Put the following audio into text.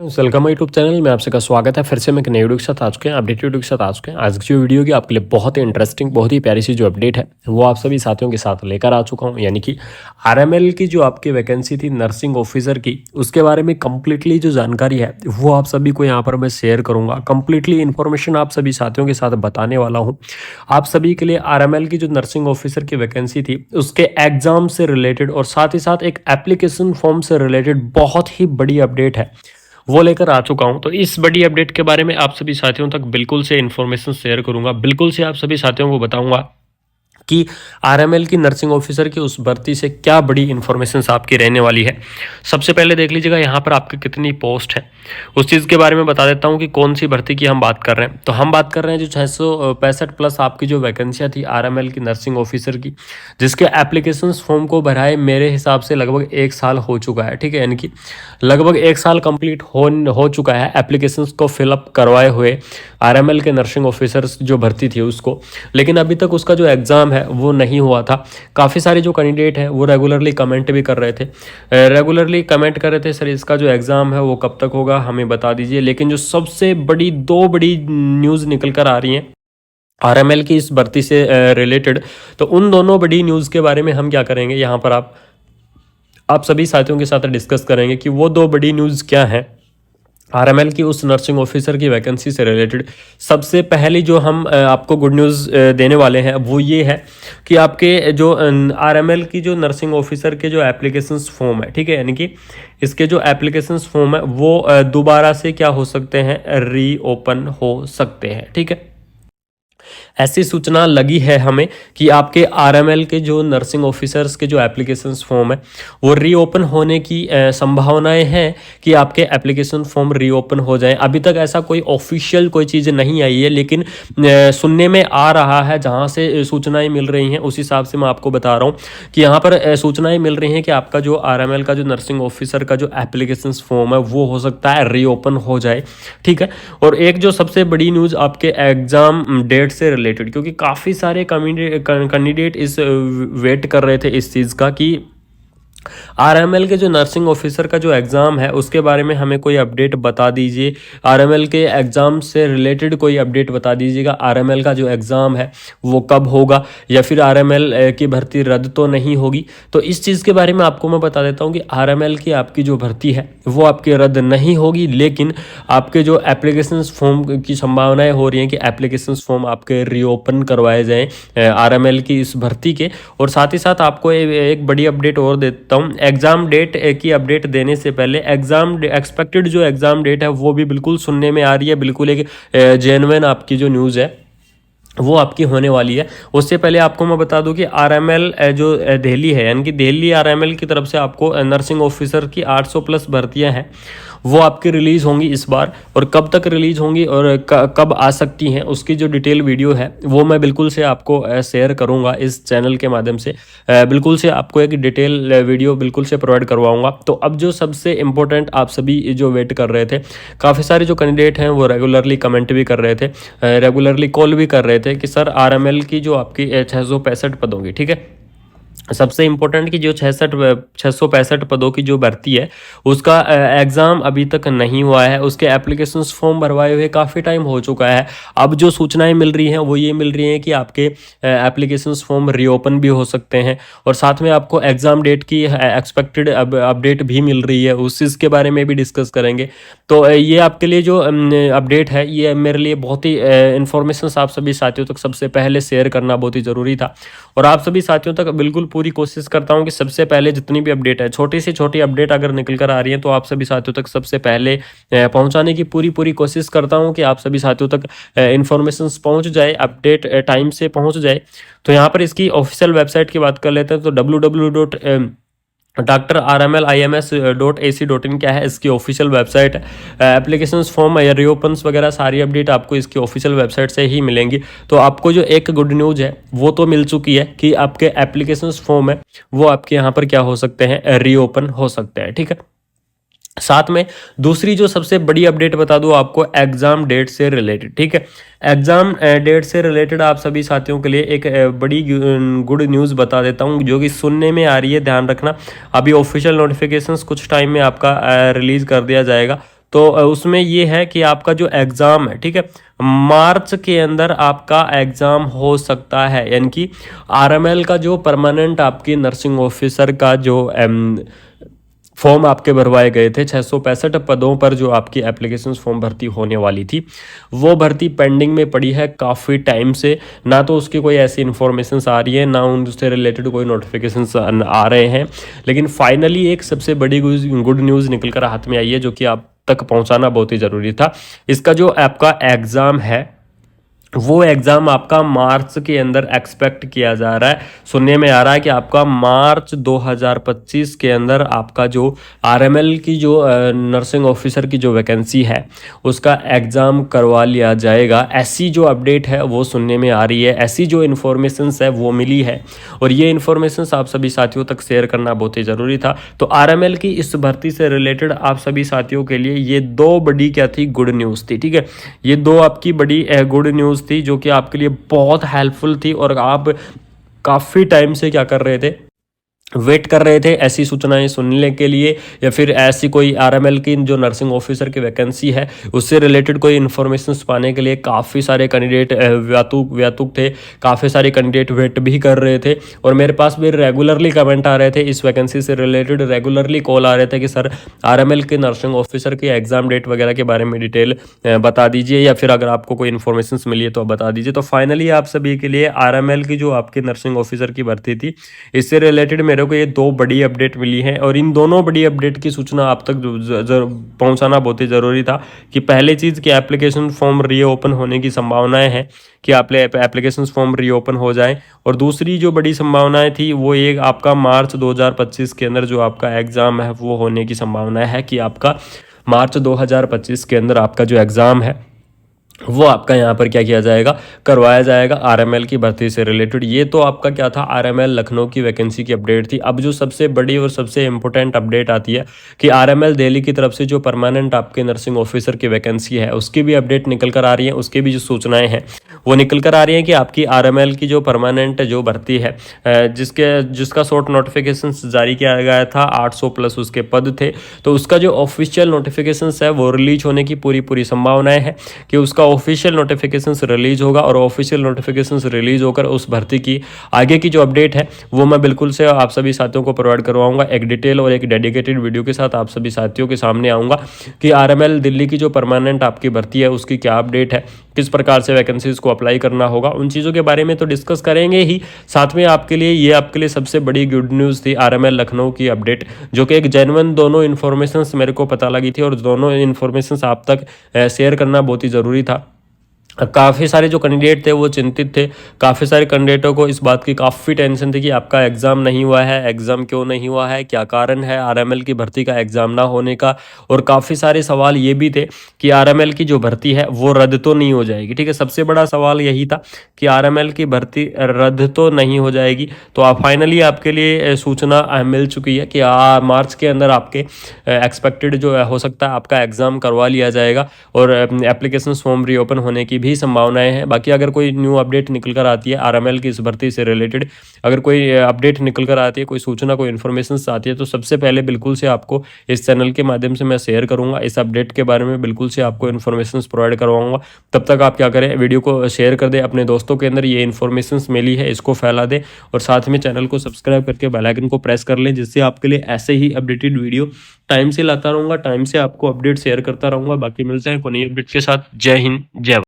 Welcome YouTube channel में आपसे का स्वागत है। फिर से मैं एक नई वीडियो के साथ आ चुके हैं, अपडेट वीडियो के साथ आ चुके हैं। आज की जो वीडियो की आपके लिए बहुत ही इंटरेस्टिंग, बहुत ही प्यारी सी जो अपडेट है वो आप सभी साथियों के साथ लेकर आ चुका हूं। यानी कि आरएमएल की जो आपकी वैकेंसी थी नर्सिंग ऑफिसर की, उसके बारे में कंप्लीटली जो जानकारी है वो आप सभी को यहाँ पर मैं शेयर करूँगा। कंप्लीटली इन्फॉर्मेशन आप सभी साथियों के साथ बताने वाला हूँ। आप सभी के लिए आरएमएल की जो नर्सिंग ऑफिसर की वैकेंसी थी उसके एग्जाम से रिलेटेड और साथ ही साथ एक एप्लीकेशन फॉर्म से रिलेटेड बहुत ही बड़ी अपडेट है वो लेकर आ चुका हूं। तो इस बड़ी अपडेट के बारे में आप सभी साथियों तक बिल्कुल से इन्फॉर्मेशन शेयर करूंगा, बिल्कुल से आप सभी साथियों को बताऊंगा कि आरएमएल की नर्सिंग ऑफिसर की उस भर्ती से क्या बड़ी इन्फॉर्मेशन आपकी रहने वाली है। सबसे पहले देख लीजिएगा यहाँ पर आपकी कितनी पोस्ट है, उस चीज़ के बारे में बता देता हूँ कि कौन सी भर्ती की हम बात कर रहे हैं। तो हम बात कर रहे हैं जो 665 प्लस आपकी जो वैकेंसियाँ थी आरएमएल की नर्सिंग ऑफिसर की, जिसके एप्लीकेशन फॉर्म को भराए मेरे हिसाब से लगभग 1 साल हो चुका है। ठीक है, यानी कि लगभग 1 साल कंप्लीट हो चुका है एप्लीकेशन को फिलअप करवाए हुए आरएमएल के नर्सिंग ऑफिसर्स जो भर्ती थी उसको, लेकिन अभी तक उसका जो एग्ज़ाम है वो नहीं हुआ था। काफ़ी सारे जो कैंडिडेट हैं वो रेगुलरली कमेंट भी कर रहे थे, सर इसका जो एग्ज़ाम है वो कब तक होगा हमें बता दीजिए। लेकिन जो सबसे बड़ी दो बड़ी न्यूज़ निकल कर आ रही हैं आरएमएल की इस भर्ती से रिलेटेड, तो उन दोनों बड़ी न्यूज़ के बारे में हम क्या करेंगे यहाँ पर आप सभी साथियों के साथ डिस्कस करेंगे कि वो दो बड़ी न्यूज़ क्या हैं आरएमएल की उस नर्सिंग ऑफिसर की वैकेंसी से रिलेटेड। सबसे पहली जो हम आपको गुड न्यूज़ देने वाले हैं वो ये है कि आपके जो आरएमएल की जो नर्सिंग ऑफिसर के जो एप्लीकेशंस फॉर्म है, ठीक है, यानी कि इसके जो एप्लीकेशंस फॉर्म है वो दोबारा से क्या हो सकते हैं, रीओपन हो सकते हैं। ठीक है, ऐसी सूचना लगी है हमें कि आपके आरएमएल के जो नर्सिंग ऑफिसर्स के जो एप्लीकेशंस फॉर्म है वो रीओपन होने की संभावनाएं हैं कि आपके एप्लीकेशन फॉर्म रीओपन हो जाएं। अभी तक ऐसा कोई ऑफिशियल कोई चीज़ नहीं आई है, लेकिन सुनने में आ रहा है, जहां से सूचनाएं मिल रही हैं उस हिसाब से मैं आपको बता रहा हूं कि यहाँ पर सूचनाएं मिल रही हैं कि आपका जो आरएमएल का जो नर्सिंग ऑफिसर का जो एप्लीकेशन फॉर्म है वो हो सकता है रीओपन हो जाए। ठीक है, और एक जो सबसे बड़ी न्यूज़ आपके एग्जाम डेट से रिलेटेड, क्योंकि काफ़ी सारे कैंडिडेट इस वेट कर रहे थे इस चीज़ का कि आरएमएल के जो नर्सिंग ऑफिसर का जो एग्ज़ाम है उसके बारे में हमें कोई अपडेट बता दीजिए। आरएमएल के एग्ज़ाम से रिलेटेड कोई अपडेट बता दीजिएगा। आरएमएल का जो एग्ज़ाम है वो कब होगा, या फिर आरएमएल की भर्ती रद्द तो नहीं होगी। तो इस चीज़ के बारे में आपको मैं बता देता हूँ कि आरएमएल की आपकी जो भर्ती है वो आपकी रद्द नहीं होगी, लेकिन आपके जो एप्लीकेशन फॉर्म की संभावनाएं हो रही हैं कि एप्लीकेशन फॉर्म आपके रीओपन करवाए जाएँ आरएमएल की इस भर्ती के। और साथ ही साथ आपको एक बड़ी अपडेट और देता हूँ, एग्ज़ाम डेट की अपडेट देने से पहले एग्ज़ाम एक्सपेक्टेड जो एग्ज़ाम डेट है वो भी बिल्कुल सुनने में आ रही है, बिल्कुल एक जेन्युइन आपकी जो न्यूज़ है वो आपकी होने वाली है। उससे पहले आपको मैं बता दूं कि आरएमएल जो दिल्ली है, यानी कि दिल्ली आरएमएल की तरफ से आपको नर्सिंग ऑफिसर की 800 प्लस भर्तियां हैं वो आपकी रिलीज़ होंगी इस बार। और कब तक रिलीज़ होंगी और कब आ सकती हैं उसकी जो डिटेल वीडियो है वो मैं बिल्कुल से आपको शेयर करूंगा इस चैनल के माध्यम से। बिल्कुल से आपको एक डिटेल वीडियो बिल्कुल से प्रोवाइड करवाऊंगा। तो अब जो सबसे इम्पोर्टेंट आप सभी जो वेट कर रहे थे, काफ़ी सारे जो कैंडिडेट हैं वो रेगुलरली कमेंट भी कर रहे थे, रेगुलरली कॉल भी कर रहे थे कि सर आरएमएल की जो आपकी 665 पदों की, ठीक है, सबसे इम्पोर्टेंट कि जो 665 पदों की जो भर्ती है उसका एग्ज़ाम अभी तक नहीं हुआ है। उसके एप्लीकेशन फॉर्म भरवाए हुए काफ़ी टाइम हो चुका है। अब जो सूचनाएं मिल रही हैं वो ये मिल रही हैं कि आपके एप्लीकेशन फॉर्म रीओपन भी हो सकते हैं, और साथ में आपको एग्ज़ाम डेट की एक्सपेक्टेड अपडेट भी मिल रही है, उस चीज़ के बारे में भी डिस्कस करेंगे। तो ये आपके लिए जो अपडेट है ये मेरे लिए बहुत ही इन्फॉर्मेशन आप सभी साथियों तक सबसे पहले शेयर करना बहुत ही ज़रूरी था। और आप सभी साथियों तक बिल्कुल पूरी कोशिश करता हूं कि सबसे पहले जितनी भी अपडेट है, छोटी से छोटी अपडेट अगर निकल कर आ रही है तो आप सभी साथियों तक सबसे पहले पहुंचाने की पूरी कोशिश करता हूं कि आप सभी साथियों तक इन्फॉर्मेशन पहुंच जाए, अपडेट टाइम से पहुंच जाए। तो यहाँ पर इसकी ऑफिशियल वेबसाइट की बात कर लेते हैं। तो www.drIMS.ac.in क्या है, इसकी ऑफिशियल वेबसाइट है। एप्लीकेशन फॉर्म या रीओपन्स वगैरह सारी अपडेट आपको इसकी ऑफिशियल वेबसाइट से ही मिलेंगी। तो आपको जो एक गुड न्यूज़ है वो तो मिल चुकी है कि आपके एप्लीकेशन फॉर्म है वो आपके यहाँ पर क्या हो सकते हैं, रीओपन हो सकते हैं। ठीक है, साथ में दूसरी जो सबसे बड़ी अपडेट बता दूं आपको एग्जाम डेट से रिलेटेड। ठीक है, एग्जाम डेट से रिलेटेड आप सभी साथियों के लिए एक बड़ी गुड न्यूज़ बता देता हूं जो कि सुनने में आ रही है, ध्यान रखना। अभी ऑफिशियल नोटिफिकेशंस कुछ टाइम में आपका रिलीज कर दिया जाएगा। तो उसमें ये है कि आपका जो एग्ज़ाम है, ठीक है, मार्च के अंदर आपका एग्ज़ाम हो सकता है। यानी कि आरएमएल का जो परमानेंट आपकी नर्सिंग ऑफिसर का जो फॉर्म आपके भरवाए गए थे 665 पदों पर, जो आपकी एप्लीकेशन फॉर्म भर्ती होने वाली थी, वो भर्ती पेंडिंग में पड़ी है काफ़ी टाइम से। ना तो उसकी कोई ऐसी इन्फॉर्मेशन आ रही है, ना उनसे रिलेटेड कोई नोटिफिकेशन आ रहे हैं। लेकिन फाइनली एक सबसे बड़ी गुड न्यूज़ निकल कर हाथ में आई है, जो कि आप तक पहुंचाना बहुत ही ज़रूरी था। इसका जो आपका एग्ज़ाम है, वो एग्ज़ाम आपका मार्च के अंदर एक्सपेक्ट किया जा रहा है। सुनने में आ रहा है कि आपका मार्च 2025 के अंदर आपका जो आरएमएल की जो नर्सिंग ऑफिसर की जो वैकेंसी है, उसका एग्ज़ाम करवा लिया जाएगा। ऐसी जो अपडेट है वो सुनने में आ रही है, ऐसी जो इन्फॉर्मेशंस है वो मिली है, और ये इन्फॉर्मेशंस आप सभी साथियों तक शेयर करना बहुत ही ज़रूरी था। तो आरएमएल की इस भर्ती से रिलेटेड आप सभी साथियों के लिए ये दो बड़ी क्या थी, गुड न्यूज़ थी। ठीक है, ये दो आपकी बड़ी गुड न्यूज़ थी, जो कि आपके लिए बहुत हेल्पफुल थी, और आप काफ़ी टाइम से क्या कर रहे थे, वेट कर रहे थे ऐसी सूचनाएं सुनने के लिए, या फिर ऐसी कोई आरएमएल की जो नर्सिंग ऑफिसर की वैकेंसी है उससे रिलेटेड कोई इन्फॉर्मेशन पाने के लिए काफ़ी सारे कैंडिडेट व्यातुक थे, काफ़ी सारे कैंडिडेट वेट भी कर रहे थे। और मेरे पास भी रेगुलरली कमेंट आ रहे थे इस वैकेंसी से रिलेटेड, रेगुलरली कॉल आ रहे थे कि सर आरएमएल के नर्सिंग ऑफिसर की एग्ज़ाम डेट वगैरह के बारे में डिटेल बता दीजिए, या फिर अगर आपको कोई इन्फॉर्मेशन मिली है तो आप बता दीजिए। तो फाइनली आप सभी के लिए आरएमएल की जो आपकी नर्सिंग ऑफिसर की भर्ती थी, इससे रिलेटेड मेरे को ये दो बड़ी अपडेट मिली है, और इन दोनों बड़ी अपडेट की सूचना आप तक पहुंचाना बहुत ही ज़रूरी था। कि पहली चीज़ कि एप्लीकेशन फॉर्म रीओपन होने की संभावनाएं हैं, कि आप एप्लीकेशन फॉर्म रीओपन हो जाए, और दूसरी जो बड़ी संभावनाएं थी वो एक आपका मार्च 2025 के अंदर जो आपका एग्ज़ाम है वो होने की संभावना है, कि आपका मार्च 2025 के अंदर आपका जो एग्ज़ाम है वो आपका यहाँ पर क्या किया जाएगा, करवाया जाएगा आरएमएल की भर्ती से रिलेटेड। ये तो आपका क्या था, आरएमएल लखनऊ की वैकेंसी की अपडेट थी। अब जो सबसे बड़ी और सबसे इंपॉर्टेंट अपडेट आती है कि आरएमएल दिल्ली की तरफ से जो परमानेंट आपके नर्सिंग ऑफिसर की वैकेंसी है उसकी भी अपडेट निकल कर आ रही है, उसकी भी जो सूचनाएं हैं वो निकल कर आ रही हैं कि आपकी आरएमएल की जो परमानेंट जो भर्ती है, जिसका शॉर्ट नोटिफिकेशन जारी किया गया था, 800 प्लस उसके पद थे, तो उसका जो ऑफिशियल नोटिफिकेशन है वो रिलीज होने की पूरी संभावनाएं हैं, कि उसका ऑफिशियल नोटिफिकेशंस रिलीज होगा, और ऑफिशियल नोटिफिकेशंस रिलीज होकर उस भर्ती की आगे की जो अपडेट है वो मैं बिल्कुल से आप सभी साथियों को प्रोवाइड करवाऊंगा, एक डिटेल और एक डेडिकेटेड वीडियो के साथ आप सभी साथियों के सामने आऊँगा कि आरएमएल दिल्ली की जो परमानेंट आपकी भर्ती है उसकी क्या अपडेट है, किस प्रकार से वैकेंसीज को अप्लाई करना होगा, उन चीज़ों के बारे में तो डिस्कस करेंगे ही। साथ में आपके लिए सबसे बड़ी गुड न्यूज़ थी आरएमएल लखनऊ की अपडेट, जो कि एक जेन्युइन दोनों इन्फॉर्मेशंस मेरे को पता लगी थी, और दोनों इन्फॉर्मेशंस आप तक शेयर करना बहुत ही ज़रूरी था। काफ़ी सारे जो कैंडिडेट थे वो चिंतित थे, काफ़ी सारे कैंडिडेटों को इस बात की काफ़ी टेंशन थी कि आपका एग्ज़ाम नहीं हुआ है, एग्ज़ाम क्यों नहीं हुआ है, क्या कारण है आरएमएल की भर्ती का एग्ज़ाम ना होने का। और काफ़ी सारे सवाल ये भी थे कि आरएमएल की जो भर्ती है वो रद्द तो नहीं हो जाएगी। ठीक है, सबसे बड़ा सवाल यही था कि आरएमएल की भर्ती रद्द तो नहीं हो जाएगी। तो आप फाइनली आपके लिए सूचना मिल चुकी है कि मार्च के अंदर आपके एक्सपेक्टेड जो हो सकता है आपका एग्ज़ाम करवा लिया जाएगा, और एप्लीकेशन फॉर्म रीओपन होने की भी संभावनाएं हैं। बाकी अगर कोई न्यू अपडेट निकल कर आती है आरएमएल की इस भर्ती से रिलेटेड, अगर कोई अपडेट निकल कर आती है, कोई सूचना, कोई इन्फॉर्मेशन आती है, तो सबसे पहले बिल्कुल से आपको इस चैनल के माध्यम से मैं शेयर करूंगा। इस अपडेट के बारे में बिल्कुल से आपको इन्फॉर्मेशन प्रोवाइड करवाऊंगा। तब तक आप क्या करें, वीडियो को शेयर कर दें, अपने दोस्तों के अंदर ये इन्फॉर्मेशन मिली है इसको फैला दें, और साथ में चैनल को सब्सक्राइब करके बेल आइकन को प्रेस कर लें, जिससे आपके लिए ऐसे ही अपडेटेड वीडियो टाइम से लाता रहूंगा, टाइम से आपको अपडेट शेयर करता रहूंगा। बाकी मिलते हैं कोई नई अपडेट के साथ। जय हिंद, जय